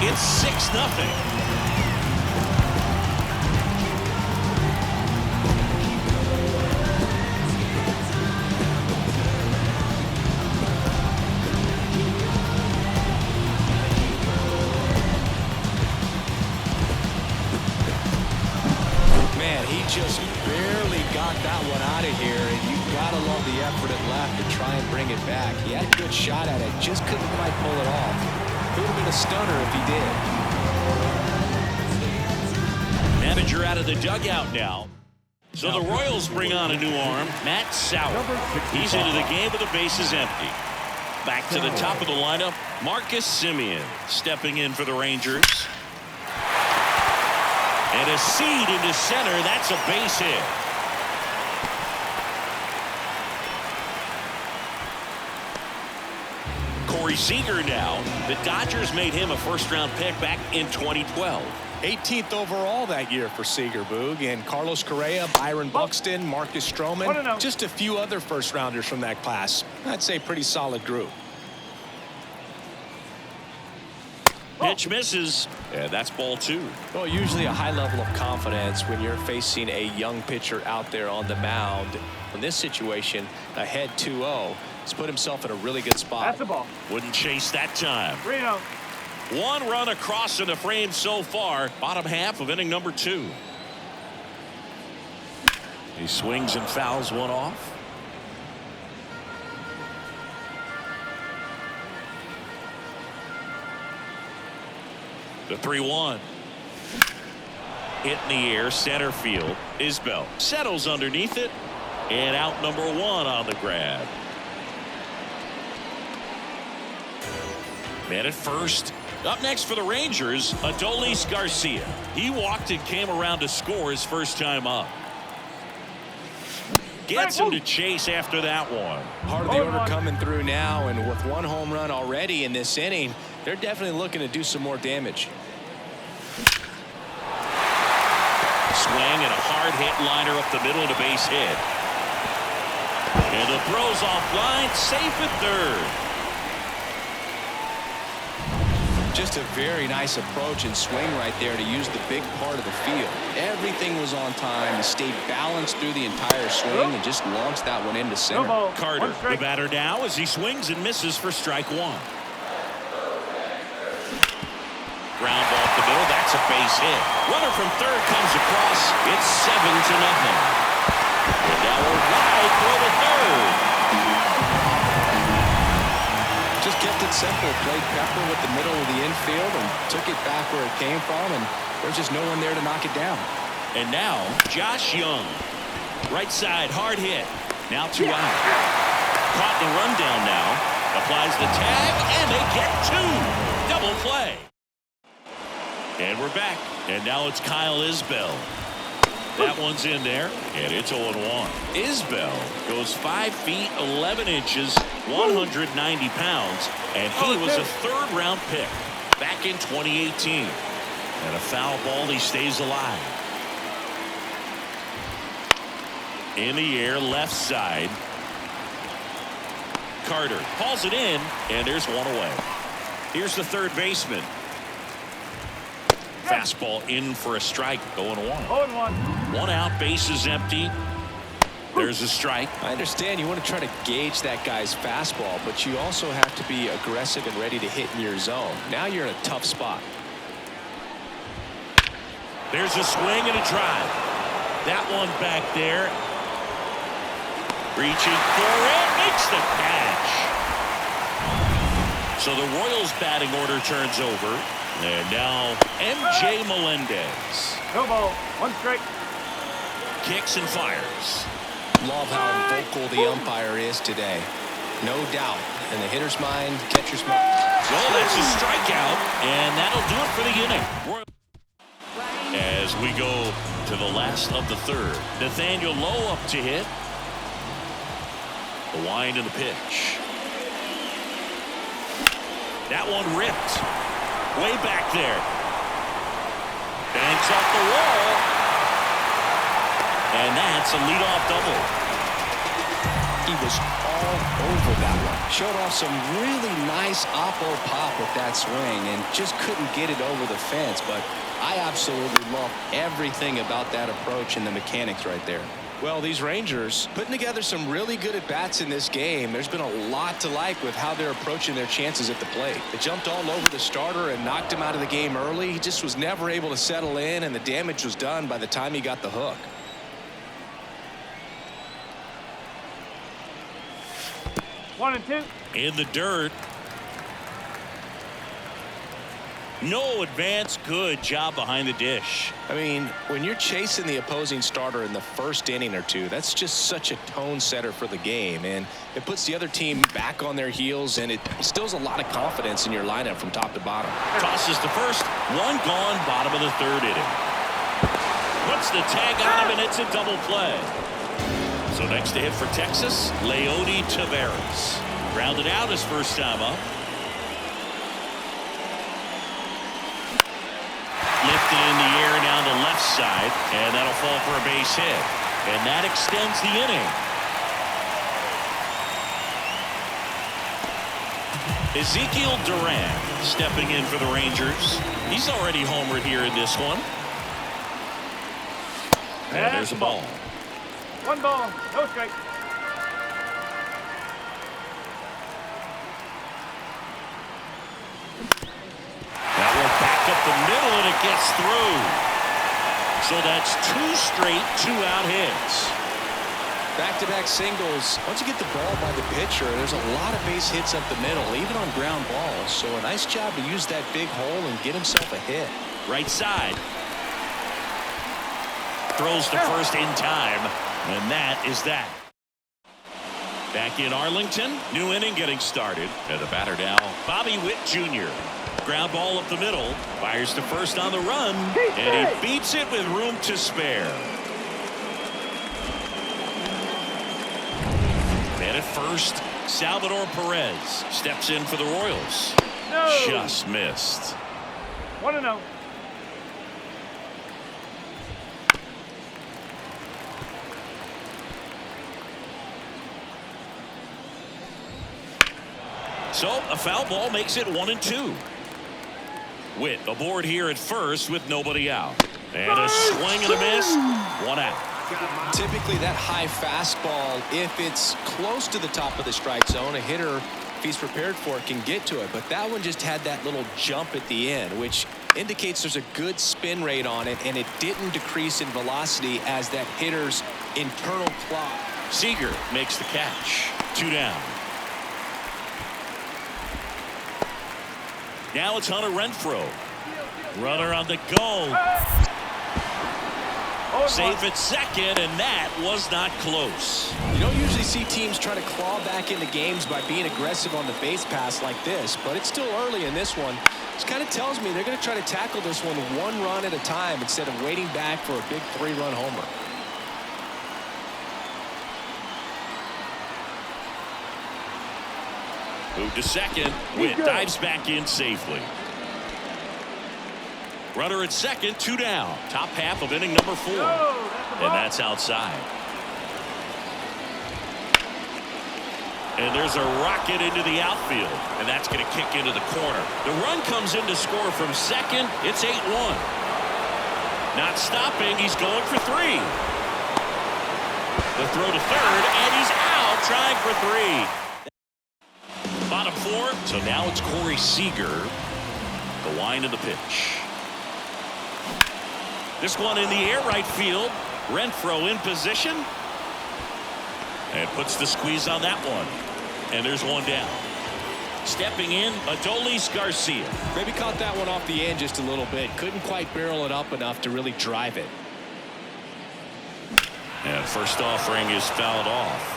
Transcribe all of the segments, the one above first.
It's 6-0. Just barely got that one out of here, and you gotta love the effort at left to try and bring it back. He had a good shot at it, just couldn't quite pull it off. It would have been a stunner if he did. Manager out of the dugout now. So the Royals bring on a new arm, Matt Sauer. He's into the game with the bases empty. Back to the top of the lineup, Marcus Semien stepping in for the Rangers. And a seed into center. That's a base hit. Corey Seager now. The Dodgers made him a first-round pick back in 2012. 18th overall that year for Seager, Boog. And Carlos Correa, Byron Buxton, Marcus Stroman. Just a few other first-rounders from that class. I'd say pretty solid group. Pitch misses, and that's ball 2. Well, usually a high level of confidence when you're facing a young pitcher out there on the mound. In this situation, ahead 2-0, he's put himself in a really good spot. That's the ball. Wouldn't chase that time. 3-0. One run across in the frame so far. Bottom half of inning number 2. He swings and fouls one off. The 3-1. Hit in the air, center field. Isbell settles underneath it, and out number 1 on the grab. Man at first. Up next for the Rangers, Adolis Garcia. He walked and came around to score his first time up. Gets him to chase after that one. Part of the order coming through now, and with 1 home run already in this inning, they're definitely looking to do some more damage. Swing and a hard hit liner up the middle and a base hit. And the throw's offline, safe at third. Just a very nice approach and swing right there to use the big part of the field. Everything was on time. He stayed balanced through the entire swing and just launched that one into center. Carter, the batter now, as he swings and misses for strike 1. Ground ball up the middle. That's a base hit. Runner from third comes across. It's 7-0. And now we're wide for the third. Just kept it simple. Played pepper with the middle of the infield and took it back where it came from, and there's just no one there to knock it down. And now Josh Young, right side, hard hit. Now 2 out. Caught the rundown now. Applies the tag, and they get 2. Double play. And we're back. And now it's Kyle Isbell. That one's in there, and it's 0-1. Isbell goes 5 feet 11 inches, 190 pounds, and he was a third-round pick back in 2018. And a foul ball, he stays alive. In the air, left side. Carter hauls it in, and there's one away. Here's the third baseman. Fastball in for a strike, 0-1. 1 out, bases empty. There's a strike. I understand you want to try to gauge that guy's fastball, but you also have to be aggressive and ready to hit in your zone. Now you're in a tough spot. There's a swing and a drive. That one back there. Reaching for it, makes the catch. So the Royals batting order turns over. And now MJ Melendez. No ball. 1 strike. Kicks and fires. Love how vocal the umpire is today. No doubt. In the hitter's mind, catcher's mind. Well, that's a strikeout, and that'll do it for the inning. As we go to the last of the third. Nathaniel Lowe up to hit. The wind and the pitch. That one ripped. Way back there. Banks off the wall. And that's a leadoff double. He was all over that one. Showed off some really nice oppo pop with that swing and just couldn't get it over the fence. But I absolutely love everything about that approach and the mechanics right there. Well, these Rangers putting together some really good at-bats in this game. There's been a lot to like with how they're approaching their chances at the plate. They jumped all over the starter and knocked him out of the game early. He just was never able to settle in, and the damage was done by the time he got the hook. One and two. In the dirt. No advance. Good job behind the dish. I mean, when you're chasing the opposing starter in the first inning or two, that's just such a tone setter for the game, and it puts the other team back on their heels, and it instills a lot of confidence in your lineup from top to bottom. Tosses to first. One gone. Bottom of the third inning. Puts the tag on him, and it's a double play. So next to hit for Texas, Leody Taveras. Grounded out his first time up. Lifted in the air down the left side, and that'll fall for a base hit. And that extends the inning. Ezekiel Duran stepping in for the Rangers. He's already homered here in this one. And there's a ball. One ball, no strike. That one back up the middle, and it gets through. So that's two straight two-out hits. Back-to-back singles. Once you get the ball by the pitcher, there's a lot of base hits up the middle, even on ground balls. So a nice job to use that big hole and get himself a hit. Right side. Throws to first in time, and that is that. Back in Arlington, new inning getting started. And the batter now, Bobby Witt Jr. Ground ball up the middle, fires to first on the run, and he beats it with room to spare. And at first, Salvador Perez steps in for the Royals. No. Just missed. 1-0. So a foul ball makes it 1-2. Witt aboard here at first with nobody out. And a swing and a miss. One out. Typically that high fastball, if it's close to the top of the strike zone, a hitter, if he's prepared for it, can get to it. But that one just had that little jump at the end, which indicates there's a good spin rate on it, and it didn't decrease in velocity as that hitter's internal clock. Seager makes the catch. Two down. Now it's Hunter Renfroe. Runner on the go. Safe at second, and that was not close. You don't usually see teams try to claw back into games by being aggressive on the base pass like this, but it's still early in this one. This kind of tells me they're going to try to tackle this one run at a time instead of waiting back for a big 3-run homer. Move to second. Witt dives back in safely. Runner at second, two down. Top half of inning number 4. And that's outside. And there's a rocket into the outfield. And that's going to kick into the corner. The run comes in to score from second. It's 8-1. Not stopping. He's going for 3. The throw to third, and he's out trying for 3. Bottom 4. So now it's Corey Seager. The wind of the pitch. This one in the air, right field. Renfroe in position. And puts the squeeze on that one. And there's one down. Stepping in, Adolis Garcia. Maybe caught that one off the end just a little bit. Couldn't quite barrel it up enough to really drive it. And first offering is fouled off.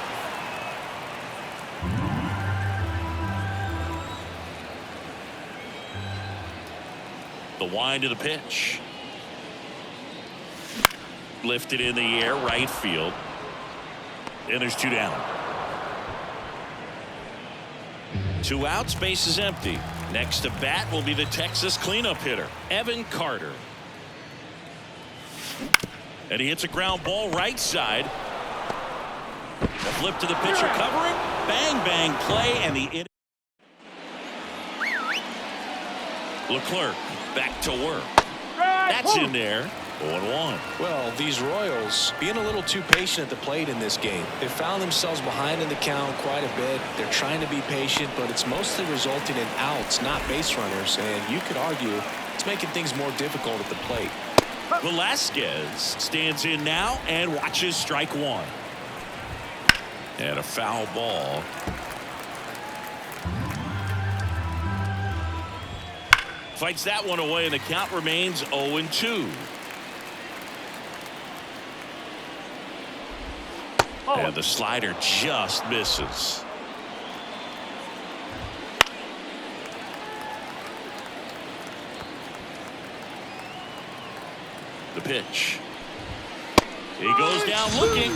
The wind of the pitch. Lifted in the air, right field. And there's 2 down. 2 outs, base is empty. Next to bat will be the Texas cleanup hitter, Evan Carter. And he hits a ground ball right side. The flip to the pitcher covering. Bang, bang play, and the inning. Leclerc back to work. That's in there. 0-1. Well, these Royals being a little too patient at the plate in this game. They found themselves behind in the count quite a bit. They're trying to be patient, but it's mostly resulting in outs, not base runners. And you could argue it's making things more difficult at the plate. Velasquez stands in now and watches strike one. And a foul ball. Fights that one away, and the count remains 0-2. And the slider just misses. The pitch. He goes down looking.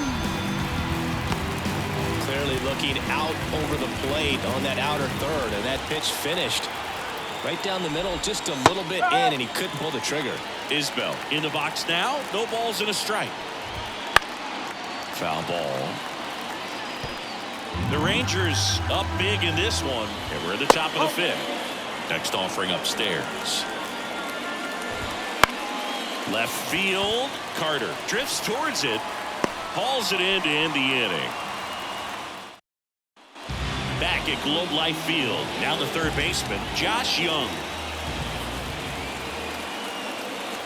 Clearly looking out over the plate on that outer third, and that pitch finished right down the middle, just a little bit in, and he couldn't pull the trigger. Isbell in the box now. No balls and a strike. Foul ball. The Rangers up big in this one, and we're at the top of the fifth. Next offering upstairs. Left field. Carter drifts towards it. Hauls it in to end the inning. Back at Globe Life Field. Now the third baseman, Josh Young.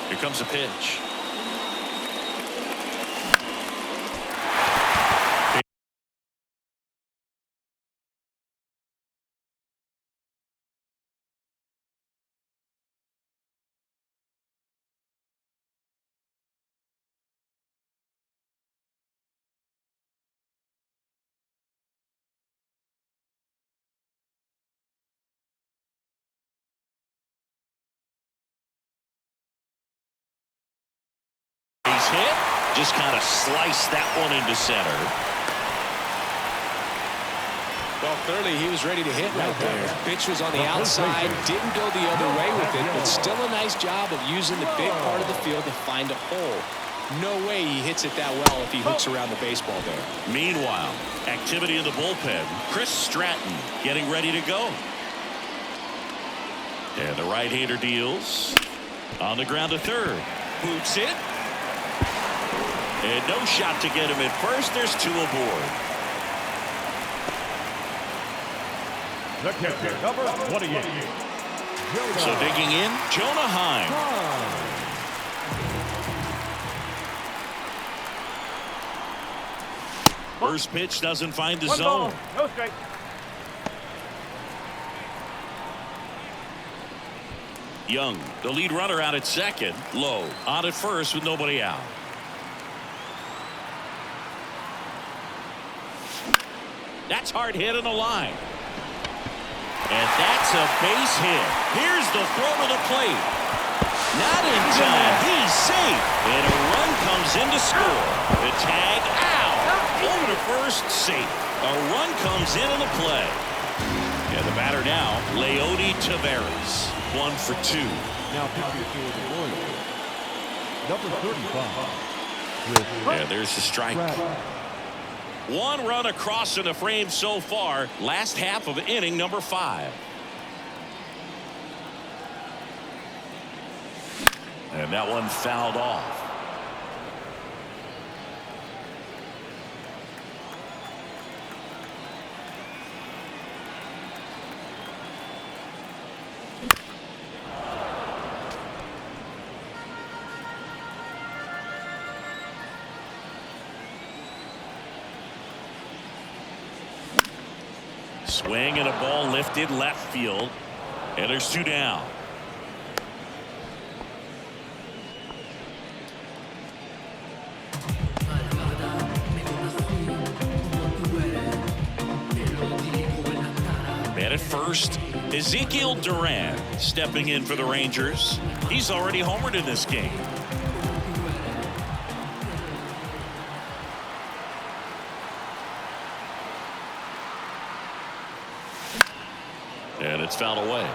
Here comes a pitch. He's hit. Just kind of sliced that one into center. Well, clearly he was ready to hit right there. Pitch was on the outside, didn't go the other way with it, but still a nice job of using the big part of the field to find a hole. No way he hits it that well if he hooks around the baseball there. Meanwhile, activity in the bullpen. Chris Stratton getting ready to go. And the right-hander deals. On the ground to third. Boots it. And no shot to get him at first. There's two aboard. The catcher, number 28. So digging in, Jonah Heim. First pitch doesn't find the One zone. ball, no strike. Young, the lead runner out at second. Low on at first with nobody out. That's hard hit on the line. And that's a base hit. Here's the throw to the plate. Not in time. He's safe. And a run comes in to score. The tag out. Over to first, safe. A run comes in on the play. And the batter now, Leody Taveras. 1 for 2. Now pitching for the Royals, number 35. Yeah, there's the strike. One run across in the frame so far. Last half of inning number 5. And that one fouled off. Swing and a ball lifted left field. And there's 2 down. Man at first, Ezekiel Duran stepping in for the Rangers. He's already homered in this game. And it's fouled away.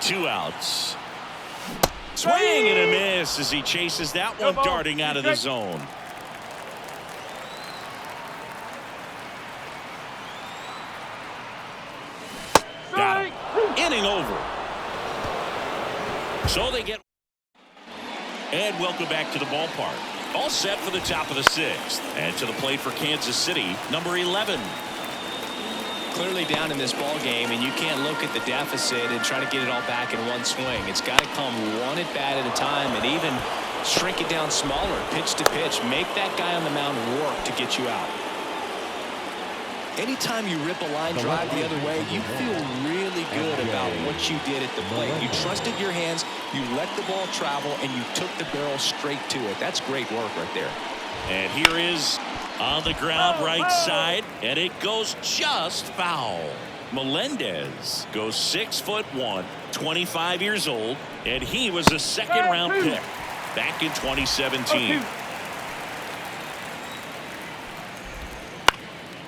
2 outs. Swing and a miss as he chases that one darting out of the zone. Got him. Inning over. So they get. And welcome back to the ballpark. All set for the top of the 6th. And to the plate for Kansas City, number 11. Clearly down in this ball game, and you can't look at the deficit and try to get it all back in one swing. It's got to come one at bat at a time, and even shrink it down smaller, pitch to pitch. Make that guy on the mound work to get you out. Anytime you rip a line drive the other way, you feel really good about what you did at the plate. You trusted your hands, you let the ball travel, and you took the barrel straight to it. That's great work right there. And here is on the ground right side, and it goes just foul. Melendez goes 6'1", 25 years old, and he was a second-round pick back in 2017.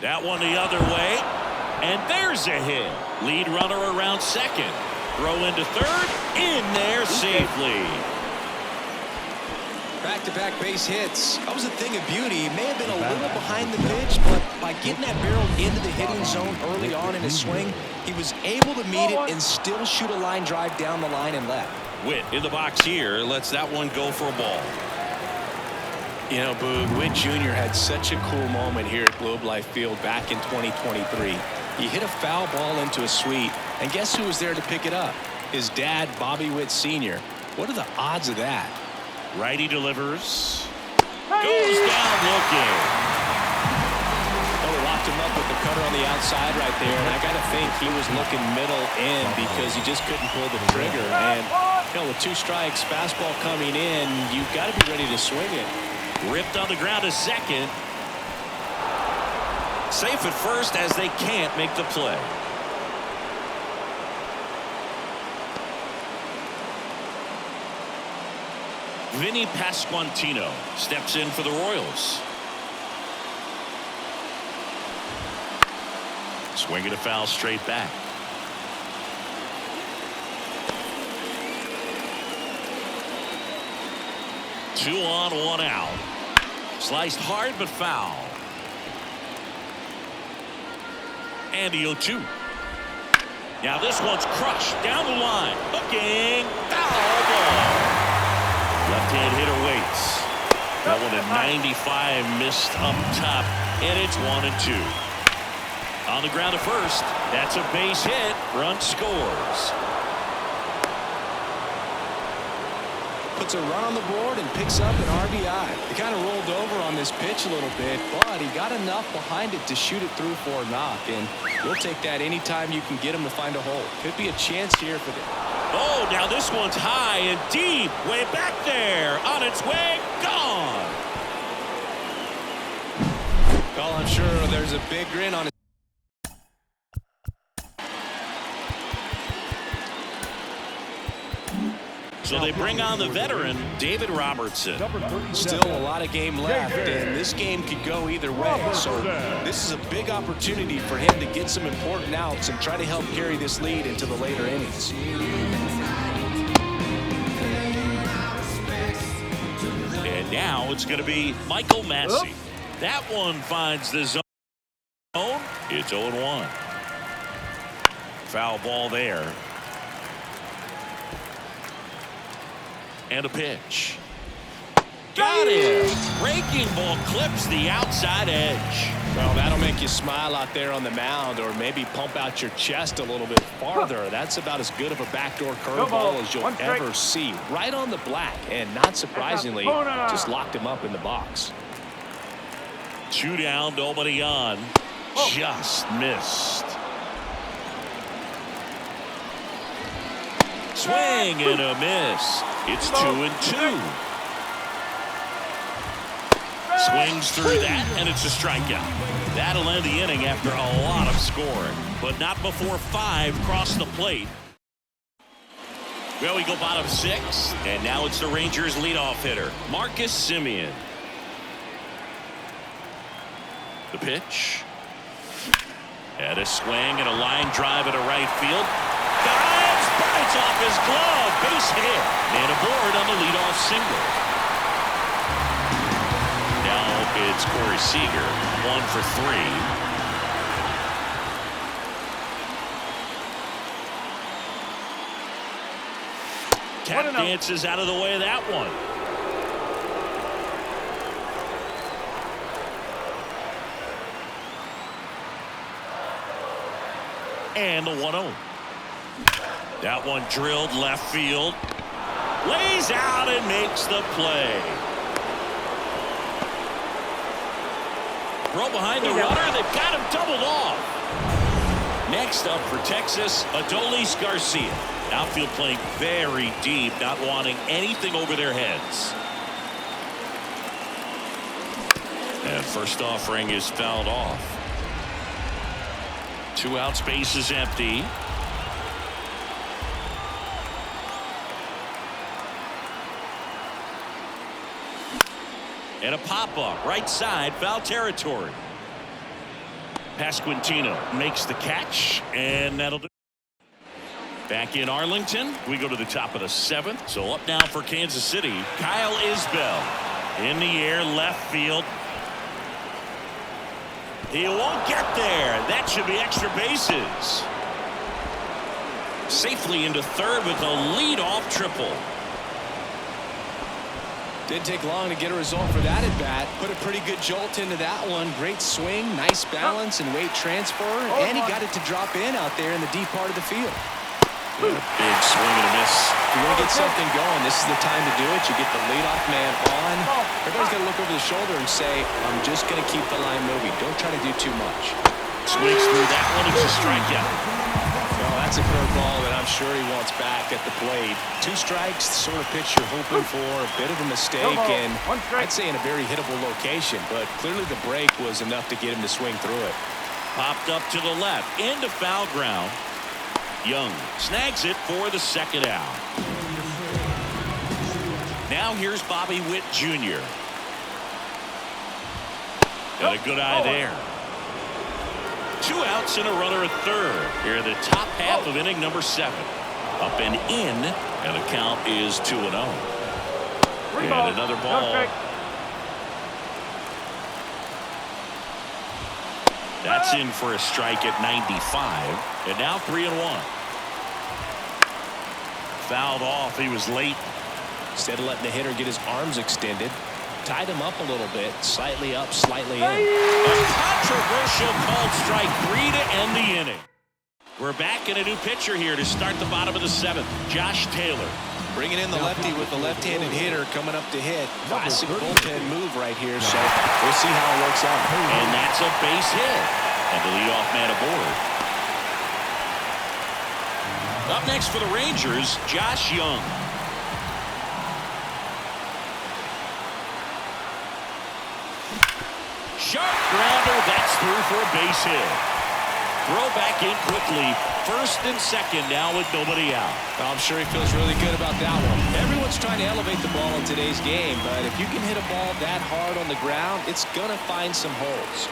That one the other way, and there's a hit. Lead runner around second. Throw into third, in there safely. Back-to-back base hits. That was a thing of beauty. He may have been a little behind the pitch, but by getting that barrel into the hitting zone early on in his swing, he was able to meet it and still shoot a line drive down the line and left. Witt in the box here lets that one go for a ball. You know, Boog, Witt Jr. had such a cool moment here at Globe Life Field back in 2023. He hit a foul ball into a suite, and guess who was there to pick it up? His dad, Bobby Witt Sr. What are the odds of that? Righty delivers. Goes down looking. Oh, they locked him up with the cutter on the outside right there, and I got to think he was looking middle in because he just couldn't pull the trigger. And, you know, with 2 strikes, fastball coming in, you've got to be ready to swing it. Ripped on the ground to second. Safe at first as they can't make the play. Vinny Pasquantino steps in for the Royals. Swinging a foul straight back. Two on, 1 out. Sliced hard but foul. And the 0-2. Now this one's crushed down the line. Looking. Foul ball. Left-hand hitter waits. That one at 95 missed up top, and it's 1-2. On the ground to first. That's a base hit. Run scores. Puts a run on the board and picks up an RBI. He kind of rolled over on this pitch a little bit, but he got enough behind it to shoot it through for a knock, and we'll take that anytime you can get him to find a hole. Could be a chance here for the... Oh, now this one's high and deep. Way back there. On its way. Gone. Well, I'm sure there's a big grin on his... So they bring on the veteran, David Robertson. Still a lot of game left, and this game could go either way. So this is a big opportunity for him to get some important outs and try to help carry this lead into the later innings. And now it's going to be Michael Massey. That one finds the zone. It's 0-1. Foul ball there. And a pitch. Got it. Breaking ball clips the outside edge. Well, that'll make you smile out there on the mound, or maybe pump out your chest a little bit farther. That's about as good of a backdoor curveball as you'll ever see. Right on the black, and not surprisingly, just locked him up in the box. 2 down, nobody on. Just missed. Swing and a miss. It's 2-2. Swings through that, and it's a strikeout. That'll end the inning after a lot of scoring, but not before 5 cross the plate. Well, we go bottom 6, and now it's the Rangers' leadoff hitter, Marcus Semien. The pitch. And a swing and a line drive into right field. Dives, but it's off his glove. Base hit. And aboard on the leadoff single. Now it's Corey Seager, 1 for 3. Tap dances out of the way of that one. And the 1-0. That one drilled left field. Lays out and makes the play. Throw behind the runner. They've got him doubled off. Next up for Texas, Adolis Garcia. Outfield playing very deep, not wanting anything over their heads. And first offering is fouled off. 2 out, space is empty. And a pop-up, right side, foul territory. Pasquantino makes the catch, and that'll do. Back in Arlington, we go to the top of the 7th. So up now for Kansas City, Kyle Isbell. In the air, left field. He won't get there. That should be extra bases. Safely into third with a leadoff triple. Didn't take long to get a result for that at bat. Put a pretty good jolt into that one. Great swing, nice balance and weight transfer. And he got it to drop in out there in the deep part of the field. Big swing and a miss. If you want to get something going, this is the time to do it. You get the leadoff man on. Everybody's got to look over the shoulder and say, I'm just going to keep the line moving. Don't try to do too much. Swings through that one. It's a strikeout. Well, that's a curveball that I'm sure he wants back at the plate. 2 strikes, the sort of pitch you're hoping for. A bit of a mistake, and I'd say in a very hittable location. But clearly the break was enough to get him to swing through it. Popped up to the left, into foul ground. Young snags it for the 2nd out. Now here's Bobby Witt Jr. Got a good eye there. 2 outs and a runner at third. Here the top half of inning number 7. Up and in, and the count is 2-0. And another ball. That's in for a strike at 95. And now 3-1. Fouled off. He was late. Instead of letting the hitter get his arms extended, tied him up a little bit, slightly up, slightly in. A controversial called strike 3 to end the inning. We're back in a new pitcher here to start the bottom of the 7th. Josh Taylor. Bringing in the lefty with the left-handed hitter coming up to hit. Classic bullpen move right here, so we'll see how it works out. And that's a base hit. And the leadoff man aboard. Up next for the Rangers, Josh Young. Sharp grounder, that's through for a base hit. Throw back in quickly. 1st and 2nd now with nobody out. Well, I'm sure he feels really good about that one. Everyone's trying to elevate the ball in today's game, but if you can hit a ball that hard on the ground, it's going to find some holes.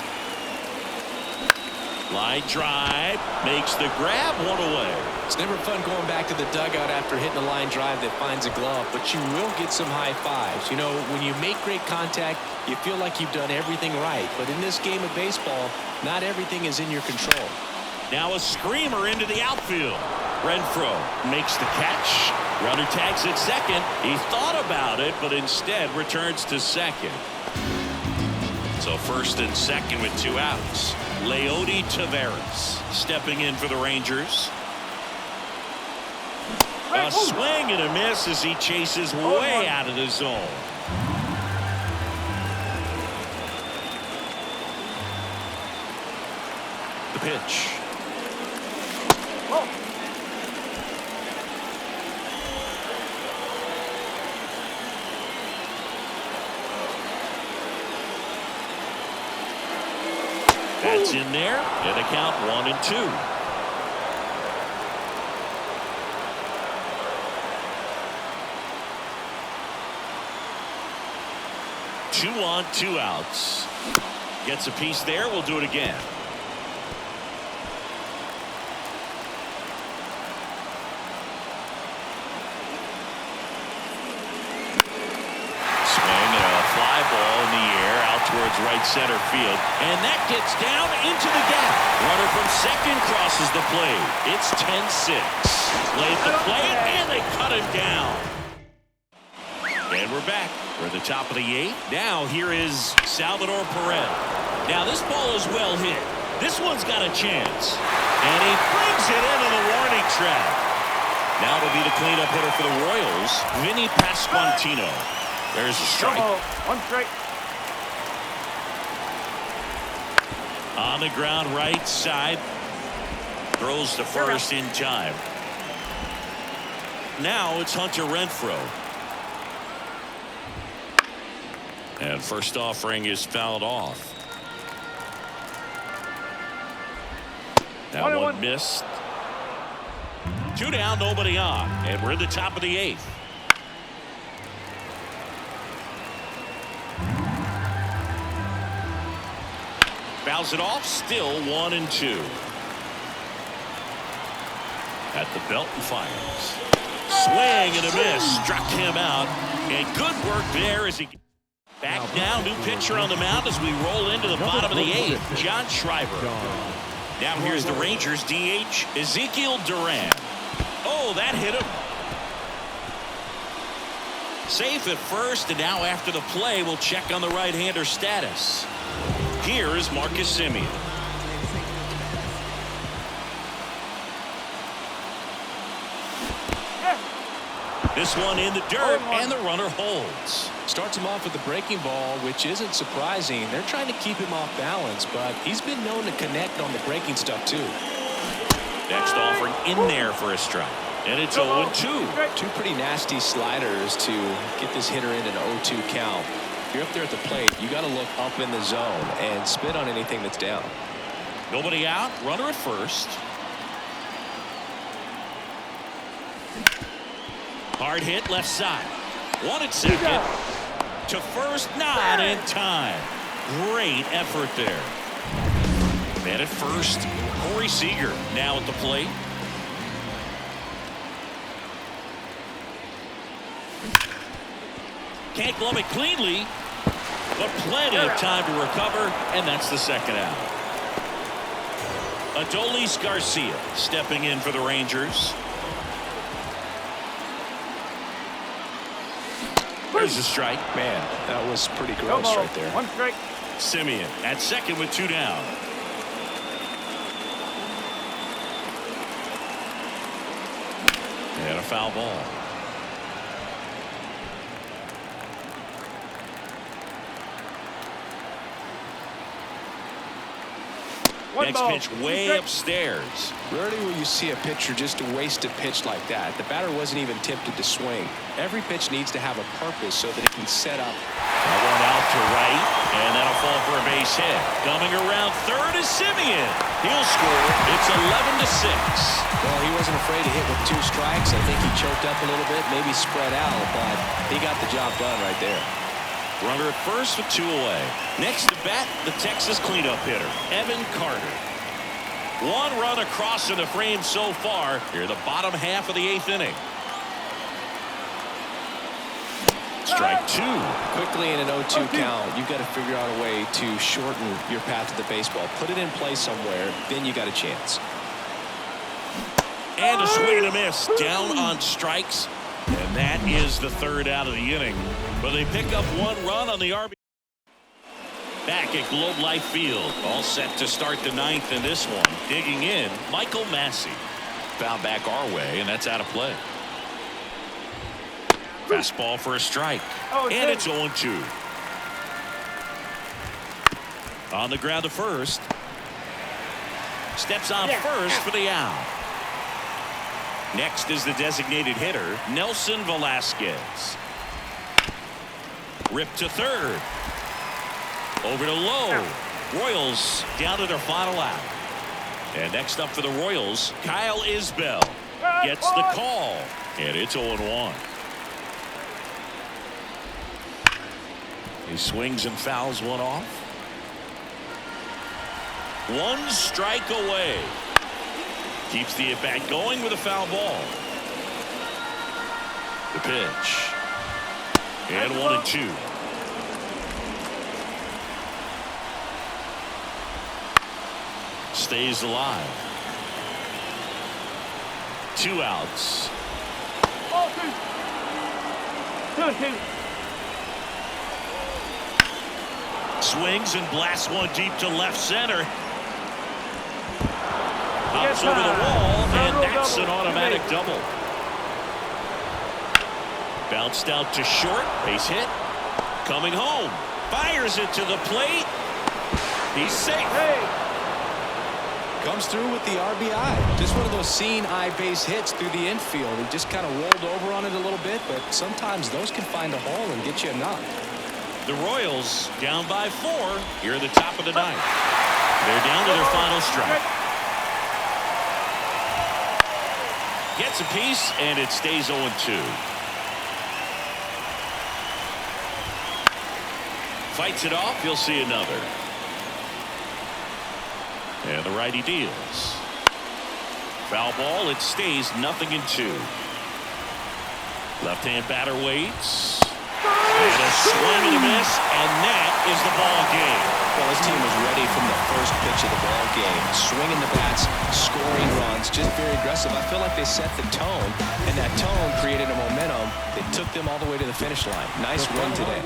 Line drive makes the grab, 1 away. It's never fun going back to the dugout after hitting a line drive that finds a glove, but you will get some high fives. You know, when you make great contact, you feel like you've done everything right. But in this game of baseball, not everything is in your control. Now a screamer into the outfield. Renfroe makes the catch. Runner tags at 2nd. He thought about it, but instead returns to 2nd. So 1st and 2nd with 2 outs. Leody Taveras stepping in for the Rangers. A swing and a miss as he chases way out of the zone. The pitch. That's in there, and the count 1-2. Two on, 2 outs. Gets a piece there. We'll do it again. towards right center field. And that gets down into the gap. Runner from second crosses the plate. It's 10-6. Played the plate, and they cut him down. And we're back. We're at the top of the 8th. Now here is Salvador Perez. Now this ball is well hit. This one's got a chance. And he brings it into the warning track. Now it'll be the cleanup hitter for the Royals, Vinny Pasquantino. There's a strike. One strike. On the ground right side. Throws to first in time. Now it's Hunter Renfroe. And first offering is fouled off. That one missed. 2 down, nobody on. And we're in the top of the 8th. Fouls it off, still 1-2. At the belt and fires. Swing and a miss. Struck him out. And good work there as he... Back now, new pitcher on the mound as we roll into the bottom of the 8th. John Schreiber. Now here's the Rangers DH, Ezekiel Duran. Oh, that hit him. Safe at first, and now after the play, we'll check on the right-hander status. Here is Marcus Semien. This one in the dirt, and the runner holds. Starts him off with the breaking ball, which isn't surprising. They're trying to keep him off balance, but he's been known to connect on the breaking stuff too. Next offering in there for a strike. And it's 0-2. Two pretty nasty sliders to get this hitter in an 0-2 count. If you're up there at the plate, you got to look up in the zone and spit on anything that's down. Nobody out, runner at first. Hard hit left side. One at second. To first, not in time. Great effort there. Man at first, Corey Seager now at the plate. Can't glove it cleanly, but plenty of time to recover, and that's the second out. Adolis Garcia stepping in for the Rangers. There's a strike. Man, that was pretty gross right there. One strike. Semien at second with 2 down. And a foul ball. Next pitch way upstairs. Rarely will you see a pitcher just waste a pitch like that. The batter wasn't even tempted to swing. Every pitch needs to have a purpose so that it can set up. That one out to right, and that'll fall for a base hit. Coming around third is Semien. He'll score. It's 11-6. Well, he wasn't afraid to hit with 2 strikes. I think he choked up a little bit, maybe spread out, but he got the job done right there. Runner at first with 2 away. Next to bat, the Texas cleanup hitter, Evan Carter. 1 run across in the frame so far. Here, the bottom half of the 8th inning. Strike 2. Quickly in an 0-2 count, you've got to figure out a way to shorten your path to the baseball. Put it in play somewhere, then you got a chance. And a swing and a miss. Down on strikes. And that is the 3rd out of the inning. But they pick up 1 run on the RB. Back at Globe Life Field. All set to start the 9th in this one. Digging in, Michael Massey. Foul back our way, and that's out of play. Fastball for a strike. And it's 0-2. On the ground to first. Steps on first for the out. Next is the designated hitter, Nelson Velasquez. Ripped to third. Over to low. Royals down to their final out. And next up for the Royals, Kyle Isbell gets the call. And it's 0-1. He swings and fouls one off. 1 strike away. Keeps the at-bat going with a foul ball. The pitch. And 1-2. stays alive. 2 outs. 2-2. Swings and blasts one deep to left center. Hops over the wall, and that's an automatic double. Bounced out to short. Base hit. Coming home. Fires it to the plate. He's safe. Comes through with the RBI. Just one of those seeing eye base hits through the infield. He just kind of rolled over on it a little bit, but sometimes those can find a hole and get you a knock. The Royals down by 4 here at the top of the 9th. They're down to their final strike. Gets a piece, and it stays 0-2. Fights it off. You'll see another. And the righty deals. Foul ball. It stays 0-2. Left-hand batter waits. And a swing and a miss, and that is the ball game. Well, this team was ready from the first pitch of the ball game. Swinging the bats, scoring runs, just very aggressive. I feel like they set the tone, and that tone created a momentum that took them all the way to the finish line. Nice win today.